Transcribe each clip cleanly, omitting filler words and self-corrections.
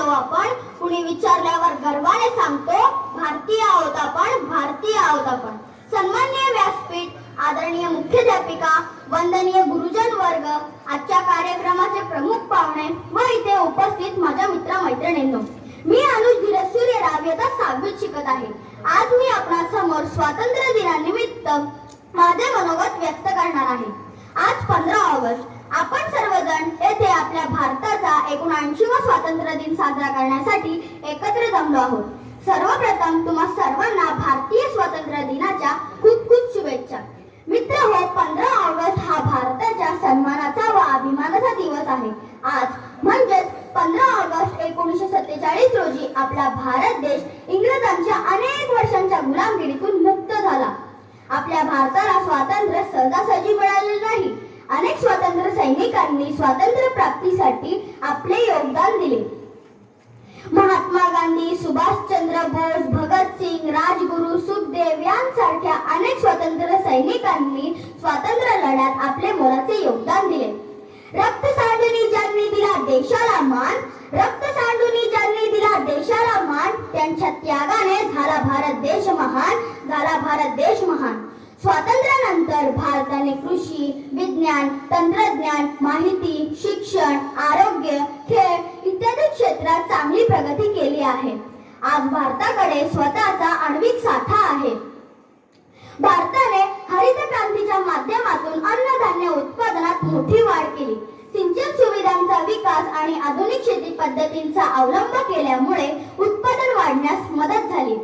आलो आपण, कुणी विचारल्यावर गर्वाने सांगतो भारतीय आहोत आपण, भारतीय आहोत आपण. सन्माननीय व्यासपीठ, आदरणीय मुख्याध्यापिका, वंदनीय गुरुजन वर्ग, आजच्या कार्यक्रमाचे प्रमुख पाहुणे व इथे उपस्थित माझ्या मित्र-मैत्रिणींनो, मी अनुज धीरज सूर्यराव इयत्ता 6वीत शिकत आहे. आज मी आपणासमोर स्वातंत्र्य दिनानिमित्त माझे मनोगत व्यक्त करणार आहे. आज 15 ऑगस्ट आपण सर्वजण येथे आपल्या भारताचा 79वा स्वातंत्र्य दिन साजरा करण्यासाठी एकत्र जमलो आहोत. सर्वप्रथम तुम्हा सर्वांना भारतीय स्वातंत्र्य दिनाच्या खूप खूप शुभेच्छा. मित्रहो, 15 ऑगस्ट हा भारताच्या सन्मानाचा व अभिमानाचा दिवस आहे. आज म्हणजेच 15 ऑगस्ट 1947 रोजी आपला भारत देश इंग्रजांच्या अनेक वर्षांच्या गुलामगिरीतून मुक्त झाला. आपल्या भारताला स्वातंत्र्य सहजासहजी मिळाले नाही. अनेक स्वातंत्र्य सैनिकांनी स्वातंत्र्य प्राप्तीसाठी आपले योगदान दिले. महात्मा गांधी, सुभाषचंद्र बोस, भगतसिंग, राजगुरू, सुखदेव यांसारख्या अनेक स्वातंत्र्य सैनिकांनी स्वातंत्र्य लढ्यात आपले मोलाचे योगदान दिले. रक्त सांडूनी ज्यांनी दिला देशाला मान, रक्त सांडूनी ज्यांनी दिला देशाला मान, त्यांच्या त्यागाने झाला भारत देश महान, झाला भारत देश महान. स्वातंत्र्यानंतर भारताने कृषी, विज्ञान, तंत्रज्ञान, माहिती, शिक्षण, आरोग्य, खेळ इत्यादी क्षेत्रात चांगली प्रगती केली आहे. आज भारताकडे स्वतःचा आण्विक साठा आहे. भारताने हरित क्रांतीच्या माध्यमातून अन्नधान्य उत्पादनात मोठी वाढ केली. सिंचन सुविधांचा विकास आणि आधुनिक शेती पद्धतींचा अवलंब केल्यामुळे उत्पादन वाढण्यास मदत झाली.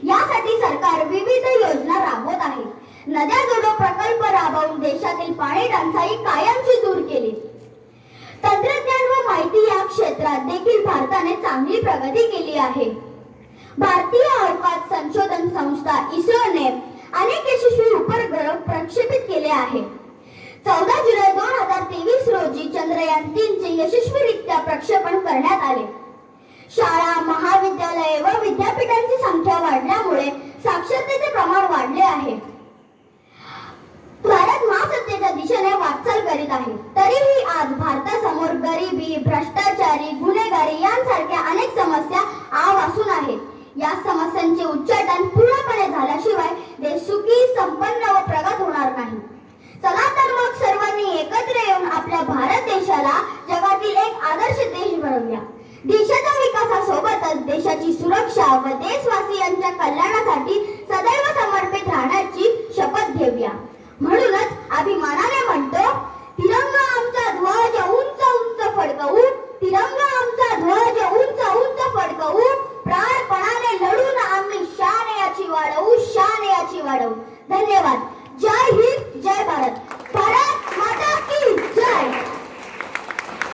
यासाठी सरकार विविध योजना राबवत आहे. नद्या जोडो प्रकल्प राबवून देशातील पाणी टंचाई कायमची दूर केली. तंत्रज्ञान व माहिती या क्षेत्रात देखील भारताने चांगली प्रगती केली आहे. भारतीय अवकाश संशोधन संस्था इस्रोने अनेक यशस्वी उपग्रह प्रक्षेपित केले आहे. 14 जुलै 2023 रोजी चंद्रयान 3 चे यशस्वीरित्या प्रक्षेपण करण्यात आले. शाळा, महाविद्यालये व विद्यापीठांची संख्या वाढल्यामुळे साक्षरतेचे प्रमाण वाढले आहे. भारत महासत्तेच्या दिशेने वाटचाल करीत आहे. तरीही आज भारतासमोर गरिबी, भ्रष्टाचारी, गुन्हेगारी यांसारख्या अनेक समस्या आवासून आहेत. या समस्यांचे उच्चाटन पूर्णपणे झाल्याशिवाय देश सुखी, संपन्न व प्रगत होणार नाही. चला तर मग सर्वांनी एकत्र येऊन आपल्या भारत देशाला जगातील एक आदर्श देश बनवूया. देशाच्या विकासासोबतच देशाची सुरक्षा व देशवासियांच्या कल्याणासाठी सदैव समर्पित राहण्याची शपथ घेऊया. म्हणूनच अभिमानाने म्हणतो, तिरंगा आमचा ध्वज उंच उंच फडकवू, तिरंगा आमचा ध्वज उंच उंच फडकवू, प्राणपणाने लढून आम्ही शान याची वाढवू, शान याची वाढवू. धन्यवाद. जय हिंद, जय भारत.